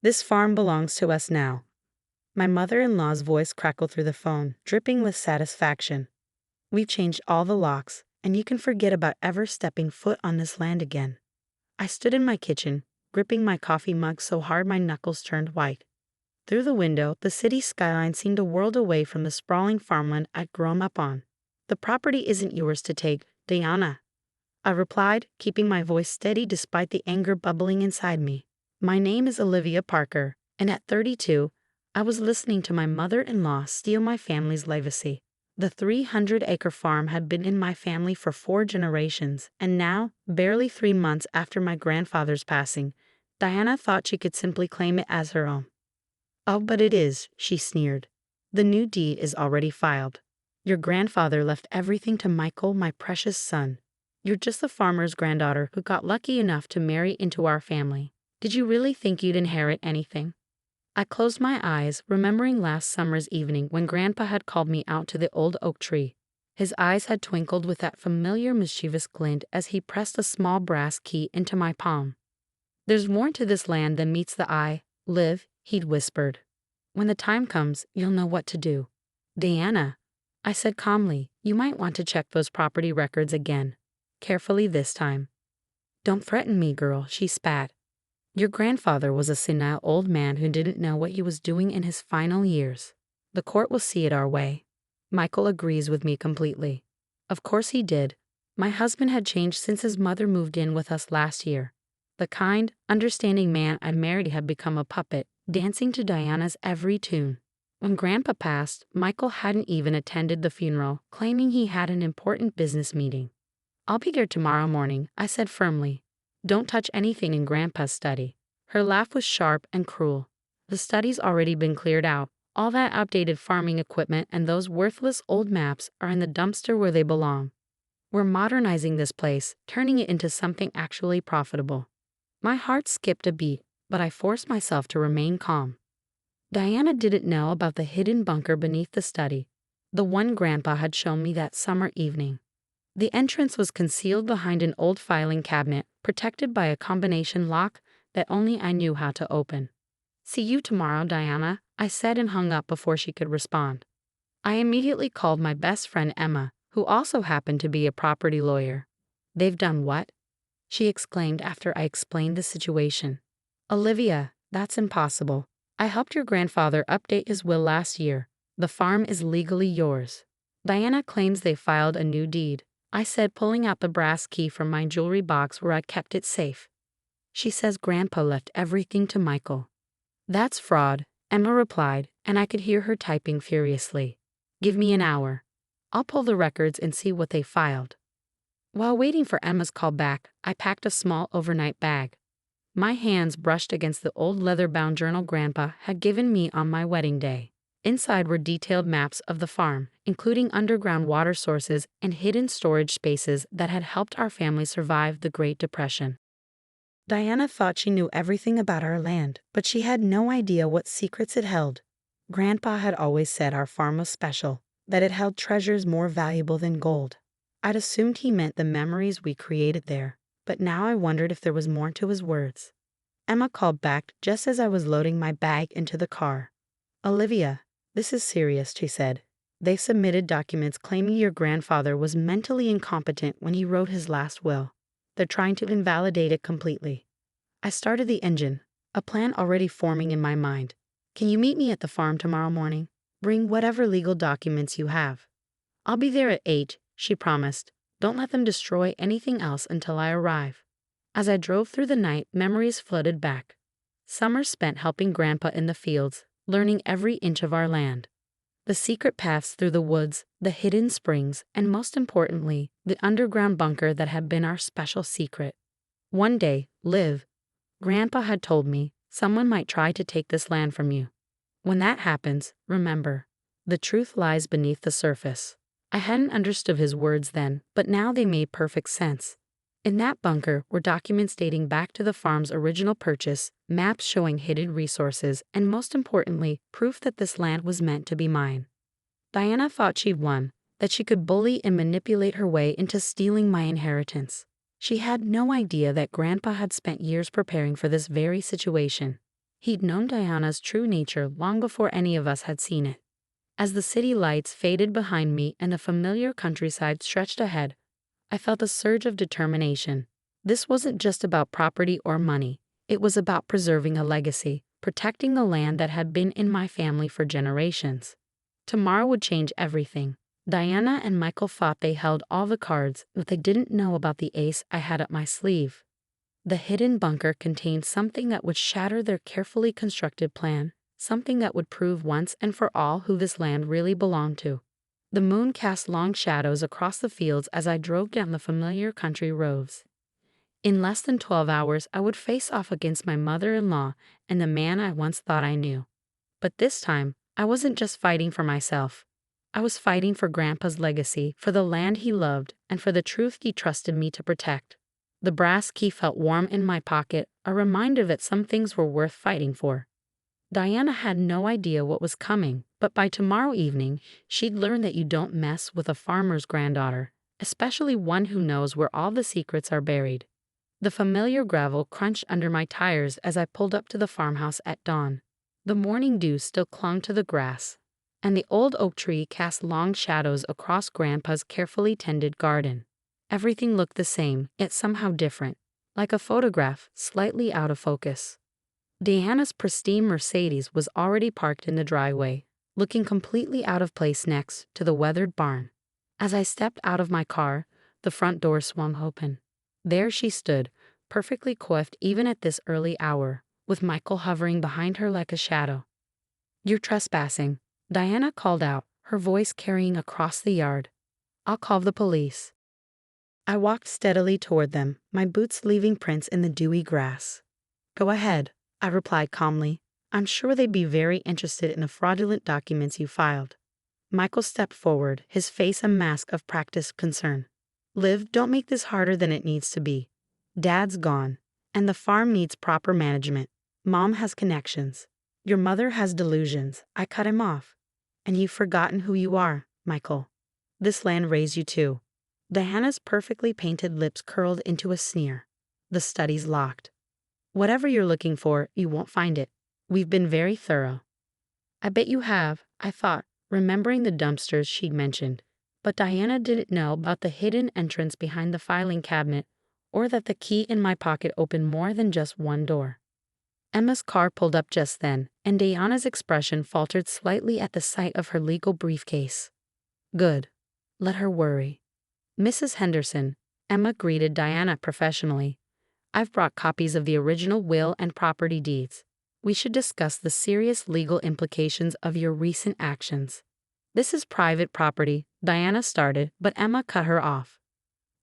This farm belongs to us now. My mother-in-law's voice crackled through the phone, dripping with satisfaction. We've changed all the locks, and you can forget about ever stepping foot on this land again. I stood in my kitchen, gripping my coffee mug so hard my knuckles turned white. Through the window, the city skyline seemed a world away from the sprawling farmland I'd grown up on. The property isn't yours to take, Diana, I replied, keeping my voice steady despite the anger bubbling inside me. My name is Olivia Parker, and at 32, I was listening to my mother-in-law steal my family's legacy. The 300-acre farm had been in my family for 4 generations, and now, barely 3 months after my grandfather's passing, Diana thought she could simply claim it as her own. "Oh, but it is," she sneered. "The new deed is already filed. Your grandfather left everything to Michael, my precious son. You're just the farmer's granddaughter who got lucky enough to marry into our family. Did you really think you'd inherit anything?" I closed my eyes, remembering last summer's evening when Grandpa had called me out to the old oak tree. His eyes had twinkled with that familiar mischievous glint as he pressed a small brass key into my palm. "There's more to this land than meets the eye, Liv," he'd whispered. "When the time comes, you'll know what to do." "Diana," I said calmly, "you might want to check those property records again. Carefully this time." "Don't threaten me, girl," she spat. "Your grandfather was a senile old man who didn't know what he was doing in his final years. The court will see it our way." Michael agrees with me completely. Of course he did. My husband had changed since his mother moved in with us last year. The kind, understanding man I married had become a puppet, dancing to Diana's every tune. When Grandpa passed, Michael hadn't even attended the funeral, claiming he had an important business meeting. "I'll be there tomorrow morning," I said firmly. "Don't touch anything in Grandpa's study." Her laugh was sharp and cruel. "The study's already been cleared out. All that outdated farming equipment and those worthless old maps are in the dumpster where they belong. We're modernizing this place, turning it into something actually profitable." My heart skipped a beat, but I forced myself to remain calm. Diana didn't know about the hidden bunker beneath the study, the one Grandpa had shown me that summer evening. The entrance was concealed behind an old filing cabinet, protected by a combination lock that only I knew how to open. "See you tomorrow, Diana," I said and hung up before she could respond. I immediately called my best friend Emma, who also happened to be a property lawyer. "They've done what?" she exclaimed after I explained the situation. "Olivia, that's impossible. I helped your grandfather update his will last year. The farm is legally yours." "Diana claims they filed a new deed," I said, pulling out the brass key from my jewelry box where I kept it safe. "She says Grandpa left everything to Michael." "That's fraud," Emma replied, and I could hear her typing furiously. "Give me an hour. I'll pull the records and see what they filed." While waiting for Emma's call back, I packed a small overnight bag. My hands brushed against the old leather-bound journal Grandpa had given me on my wedding day. Inside were detailed maps of the farm, including underground water sources and hidden storage spaces that had helped our family survive the Great Depression. Diana thought she knew everything about our land, but she had no idea what secrets it held. Grandpa had always said our farm was special, that it held treasures more valuable than gold. I'd assumed he meant the memories we created there, but now I wondered if there was more to his words. Emma called back just as I was loading my bag into the car. "Olivia, this is serious," she said. "They've submitted documents claiming your grandfather was mentally incompetent when he wrote his last will. They're trying to invalidate it completely." I started the engine, a plan already forming in my mind. "Can you meet me at the farm tomorrow morning? Bring whatever legal documents you have." "I'll be there at 8, she promised. "Don't let them destroy anything else until I arrive." As I drove through the night, memories flooded back. Summers spent helping Grandpa in the fields, learning every inch of our land. The secret paths through the woods, the hidden springs, and most importantly, the underground bunker that had been our special secret. "One day, Liv," Grandpa had told me, "someone might try to take this land from you. When that happens, remember, the truth lies beneath the surface." I hadn't understood his words then, but now they made perfect sense. In that bunker were documents dating back to the farm's original purchase, maps showing hidden resources, and most importantly, proof that this land was meant to be mine. Diana thought she'd won, that she could bully and manipulate her way into stealing my inheritance. She had no idea that Grandpa had spent years preparing for this very situation. He'd known Diana's true nature long before any of us had seen it. As the city lights faded behind me and the familiar countryside stretched ahead, I felt a surge of determination. This wasn't just about property or money. It was about preserving a legacy, protecting the land that had been in my family for generations. Tomorrow would change everything. Diana and Michael thought they held all the cards, but they didn't know about the ace I had up my sleeve. The hidden bunker contained something that would shatter their carefully constructed plan, something that would prove once and for all who this land really belonged to. The moon cast long shadows across the fields as I drove down the familiar country roads. In less than 12 hours, I would face off against my mother-in-law and the man I once thought I knew. But this time, I wasn't just fighting for myself. I was fighting for Grandpa's legacy, for the land he loved, and for the truth he trusted me to protect. The brass key felt warm in my pocket, a reminder that some things were worth fighting for. Diana had no idea what was coming, but by tomorrow evening, she'd learn that you don't mess with a farmer's granddaughter, especially one who knows where all the secrets are buried. The familiar gravel crunched under my tires as I pulled up to the farmhouse at dawn. The morning dew still clung to the grass, and the old oak tree cast long shadows across Grandpa's carefully tended garden. Everything looked the same, yet somehow different, like a photograph slightly out of focus. Diana's pristine Mercedes was already parked in the driveway, looking completely out of place next to the weathered barn. As I stepped out of my car, the front door swung open. There she stood, perfectly coiffed even at this early hour, with Michael hovering behind her like a shadow. "You're trespassing," Diana called out, her voice carrying across the yard. "I'll call the police." I walked steadily toward them, my boots leaving prints in the dewy grass. "Go ahead," I replied calmly. "I'm sure they'd be very interested in the fraudulent documents you filed." Michael stepped forward, his face a mask of practiced concern. "Liv, don't make this harder than it needs to be. Dad's gone, and the farm needs proper management. Mom has connections. Your mother has delusions." I cut him off. "And you've forgotten who you are, Michael. This land raised you too." Diana's perfectly painted lips curled into a sneer. "The study's locked. Whatever you're looking for, you won't find it. We've been very thorough." "I bet you have," I thought, remembering the dumpsters she'd mentioned. But Diana didn't know about the hidden entrance behind the filing cabinet, or that the key in my pocket opened more than just one door. Emma's car pulled up just then, and Diana's expression faltered slightly at the sight of her legal briefcase. "Good. Let her worry." "Mrs. Henderson," Emma greeted Diana professionally, "I've brought copies of the original will and property deeds. We should discuss the serious legal implications of your recent actions." "This is private property," Diana started, but Emma cut her off.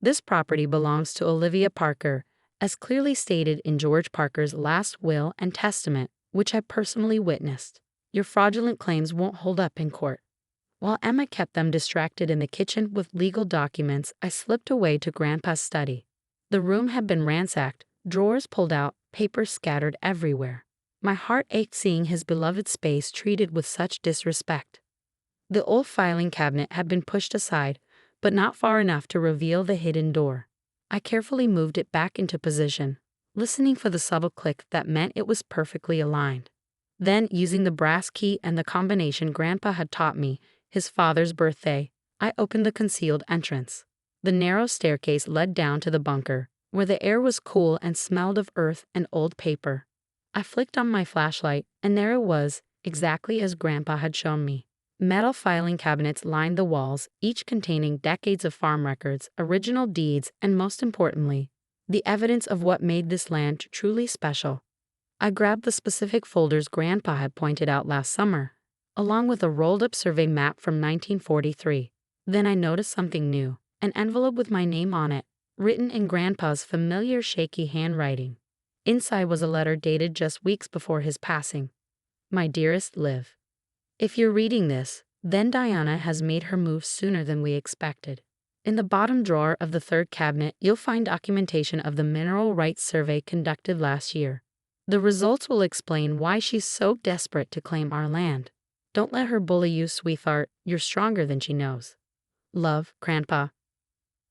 "This property belongs to Olivia Parker, as clearly stated in George Parker's last will and testament, which I personally witnessed. Your fraudulent claims won't hold up in court." While Emma kept them distracted in the kitchen with legal documents, I slipped away to Grandpa's study. The room had been ransacked, drawers pulled out, papers scattered everywhere. My heart ached seeing his beloved space treated with such disrespect. The old filing cabinet had been pushed aside, but not far enough to reveal the hidden door. I carefully moved it back into position, listening for the subtle click that meant it was perfectly aligned. Then, using the brass key and the combination Grandpa had taught me, his father's birthday, I opened the concealed entrance. The narrow staircase led down to the bunker, where the air was cool and smelled of earth and old paper. I flicked on my flashlight, and there it was, exactly as Grandpa had shown me. Metal filing cabinets lined the walls, each containing decades of farm records, original deeds, and most importantly, the evidence of what made this land truly special. I grabbed the specific folders Grandpa had pointed out last summer, along with a rolled-up survey map from 1943. Then I noticed something new, an envelope with my name on it, written in Grandpa's familiar shaky handwriting. Inside was a letter dated just weeks before his passing. "My dearest Liv, if you're reading this, then Diana has made her move sooner than we expected. In the bottom drawer of the third cabinet, you'll find documentation of the mineral rights survey conducted last year. The results will explain why she's so desperate to claim our land. Don't let her bully you, sweetheart. You're stronger than she knows. Love, Grandpa."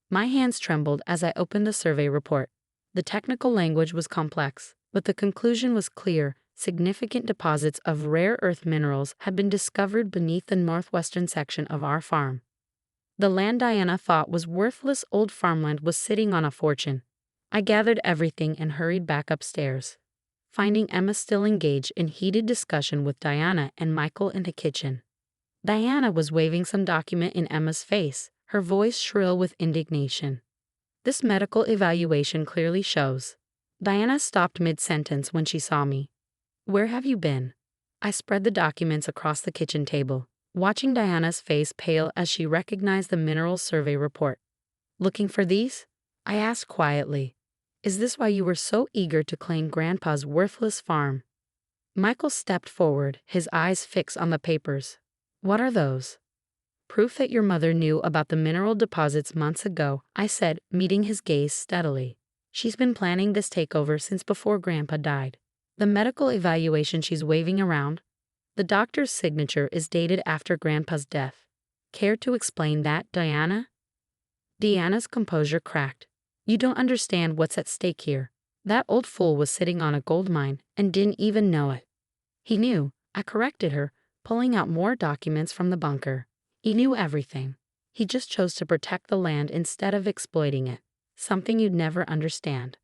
My hands trembled as I opened the survey report. The technical language was complex, but the conclusion was clear. Significant deposits of rare earth minerals had been discovered beneath the northwestern section of our farm. The land Diana thought was worthless old farmland was sitting on a fortune. I gathered everything and hurried back upstairs, finding Emma still engaged in heated discussion with Diana and Michael in the kitchen. Diana was waving some document in Emma's face, her voice shrill with indignation. "This medical evaluation clearly shows." Diana stopped mid-sentence when she saw me. "Where have you been?" I spread the documents across the kitchen table, watching Diana's face pale as she recognized the mineral survey report. "Looking for these?" I asked quietly. "Is this why you were so eager to claim Grandpa's worthless farm?" Michael stepped forward, his eyes fixed on the papers. "What are those?" "Proof that your mother knew about the mineral deposits months ago," I said, meeting his gaze steadily. "She's been planning this takeover since before Grandpa died. The medical evaluation she's waving around, the doctor's signature is dated after Grandpa's death. Care to explain that, Diana?" Diana's composure cracked. "You don't understand what's at stake here. That old fool was sitting on a gold mine and didn't even know it." "He knew," I corrected her, pulling out more documents from the bunker. "He knew everything. He just chose to protect the land instead of exploiting it. Something you'd never understand."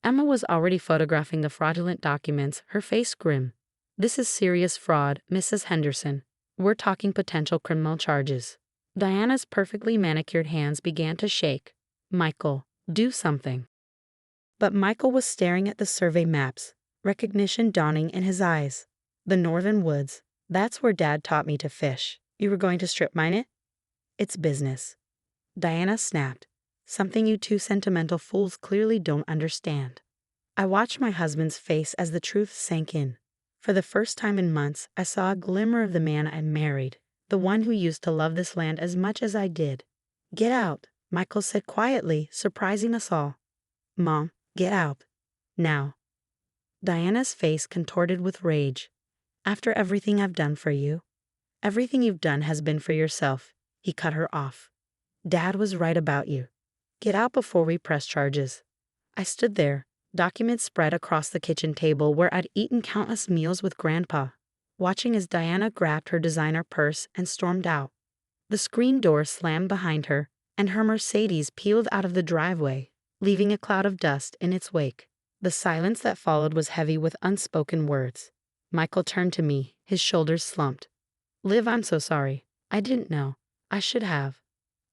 Emma was already photographing the fraudulent documents, her face grim. "This is serious fraud, Mrs. Henderson. We're talking potential criminal charges." Diana's perfectly manicured hands began to shake. "Michael, do something." But Michael was staring at the survey maps, recognition dawning in his eyes. "The northern woods, that's where Dad taught me to fish. You were going to strip mine it?" "It's business." Diana snapped. "Something you two sentimental fools clearly don't understand." I watched my husband's face as the truth sank in. For the first time in months, I saw a glimmer of the man I married, the one who used to love this land as much as I did. "Get out," Michael said quietly, surprising us all. "Mom, get out. Now." Diana's face contorted with rage. "After everything I've done for you?" "Everything you've done has been for yourself," he cut her off. "Dad was right about you. Get out before we press charges." I stood there, documents spread across the kitchen table where I'd eaten countless meals with Grandpa, watching as Diana grabbed her designer purse and stormed out. The screen door slammed behind her, and her Mercedes peeled out of the driveway, leaving a cloud of dust in its wake. The silence that followed was heavy with unspoken words. Michael turned to me, his shoulders slumped. "Liv, I'm so sorry. I didn't know. I should have."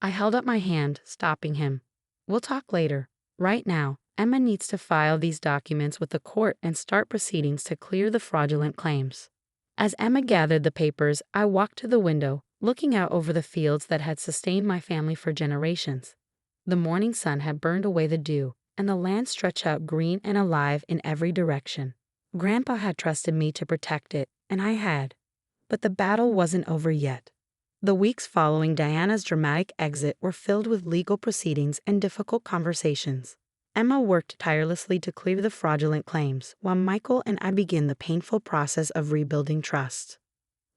I held up my hand, stopping him. "We'll talk later. Right now, Emma needs to file these documents with the court and start proceedings to clear the fraudulent claims." As Emma gathered the papers, I walked to the window, looking out over the fields that had sustained my family for generations. The morning sun had burned away the dew, and the land stretched out green and alive in every direction. Grandpa had trusted me to protect it, and I had. But the battle wasn't over yet. The weeks following Diana's dramatic exit were filled with legal proceedings and difficult conversations. Emma worked tirelessly to clear the fraudulent claims, while Michael and I began the painful process of rebuilding trust.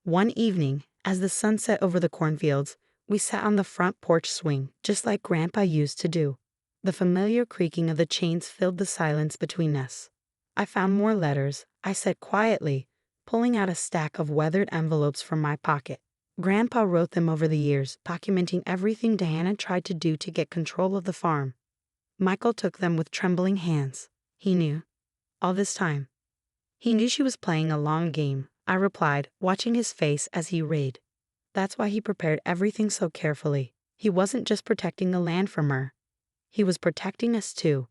One evening, as the sun set over the cornfields, we sat on the front porch swing, just like Grandpa used to do. The familiar creaking of the chains filled the silence between us. "I found more letters," I said quietly, pulling out a stack of weathered envelopes from my pocket. "Grandpa wrote them over the years, documenting everything Diana tried to do to get control of the farm." Michael took them with trembling hands. "He knew. All this time." "He knew she was playing a long game," I replied, watching his face as he read. "That's why he prepared everything so carefully. He wasn't just protecting the land from her. He was protecting us too."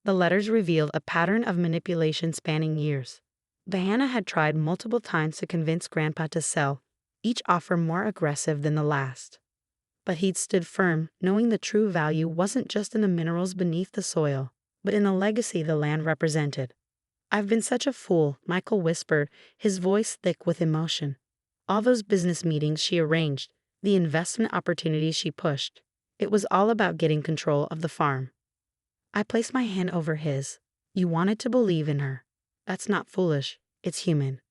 The letters revealed a pattern of manipulation spanning years. Diana had tried multiple times to convince Grandpa to sell, each offer more aggressive than the last. But he'd stood firm, knowing the true value wasn't just in the minerals beneath the soil, but in the legacy the land represented. "I've been such a fool," Michael whispered, his voice thick with emotion. "All those business meetings she arranged, the investment opportunities she pushed. It was all about getting control of the farm." I placed my hand over his. "You wanted to believe in her. That's not foolish, it's human."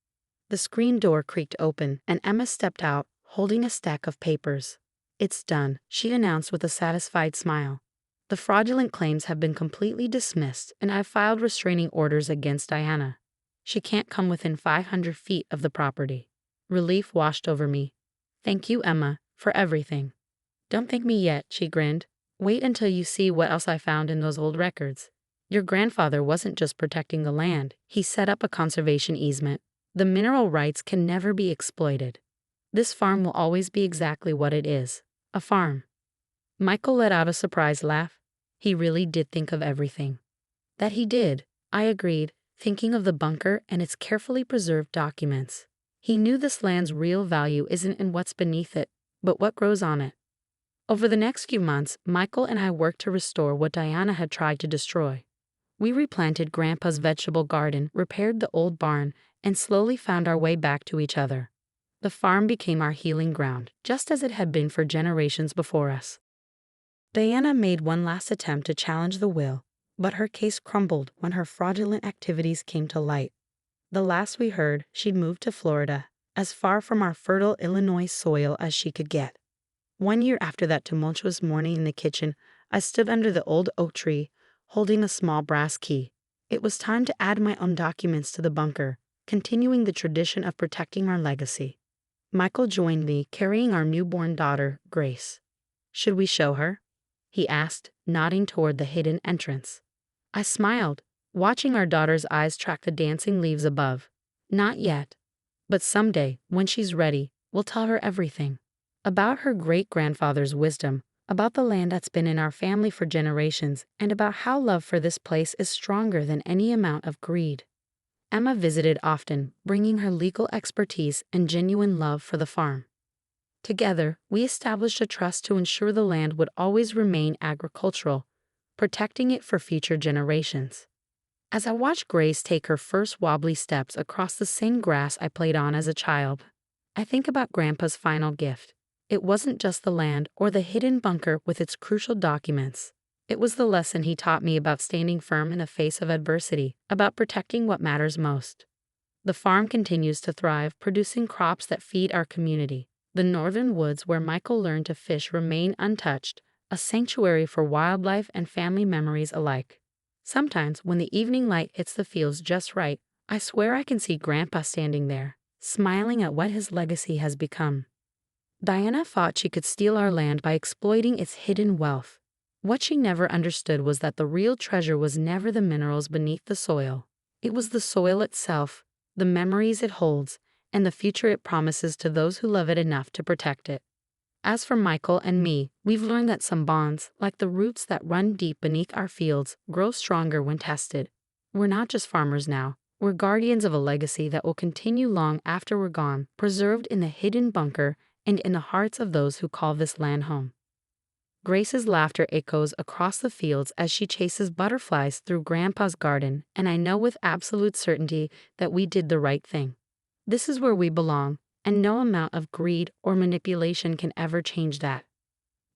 The screen door creaked open, and Emma stepped out, holding a stack of papers. "It's done," she announced with a satisfied smile. "The fraudulent claims have been completely dismissed, and I've filed restraining orders against Diana." She can't come within 500 feet of the property. Relief washed over me. Thank you, Emma, for everything. Don't thank me yet, she grinned. Wait until you see what else I found in those old records. Your grandfather wasn't just protecting the land, he set up a conservation easement. The mineral rights can never be exploited. This farm will always be exactly what it is, a farm. Michael let out a surprised laugh. He really did think of everything. That he did, I agreed, thinking of the bunker and its carefully preserved documents. He knew this land's real value isn't in what's beneath it, but what grows on it. Over the next few months, Michael and I worked to restore what Diana had tried to destroy. We replanted Grandpa's vegetable garden, repaired the old barn, and slowly found our way back to each other. The farm became our healing ground, just as it had been for generations before us. Diana made one last attempt to challenge the will, but her case crumbled when her fraudulent activities came to light. The last we heard, she'd moved to Florida, as far from our fertile Illinois soil as she could get. 1 year after that tumultuous morning in the kitchen, I stood under the old oak tree, holding a small brass key. It was time to add my own documents to the bunker, continuing the tradition of protecting our legacy. Michael joined me, carrying our newborn daughter, Grace. Should we show her? He asked, nodding toward the hidden entrance. I smiled, watching our daughter's eyes track the dancing leaves above. Not yet. But someday, when she's ready, we'll tell her everything. About her great-grandfather's wisdom, about the land that's been in our family for generations, and about how love for this place is stronger than any amount of greed. Emma visited often, bringing her legal expertise and genuine love for the farm. Together, we established a trust to ensure the land would always remain agricultural, protecting it for future generations. As I watched Grace take her first wobbly steps across the same grass I played on as a child, I think about Grandpa's final gift. It wasn't just the land or the hidden bunker with its crucial documents. It was the lesson he taught me about standing firm in the face of adversity, about protecting what matters most. The farm continues to thrive, producing crops that feed our community. The northern woods where Michael learned to fish remain untouched, a sanctuary for wildlife and family memories alike. Sometimes, when the evening light hits the fields just right, I swear I can see Grandpa standing there, smiling at what his legacy has become. Diana thought she could steal our land by exploiting its hidden wealth. What she never understood was that the real treasure was never the minerals beneath the soil. It was the soil itself, the memories it holds, and the future it promises to those who love it enough to protect it. As for Michael and me, we've learned that some bonds, like the roots that run deep beneath our fields, grow stronger when tested. We're not just farmers now. We're guardians of a legacy that will continue long after we're gone, preserved in the hidden bunker and in the hearts of those who call this land home. Grace's laughter echoes across the fields as she chases butterflies through Grandpa's garden, and I know with absolute certainty that we did the right thing. This is where we belong, and no amount of greed or manipulation can ever change that.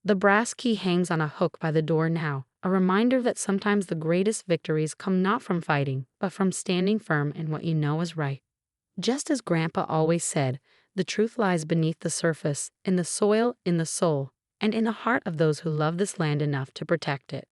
The brass key hangs on a hook by the door now, a reminder that sometimes the greatest victories come not from fighting, but from standing firm in what you know is right. Just as Grandpa always said, the truth lies beneath the surface, in the soil, in the soul, and in the heart of those who love this land enough to protect it.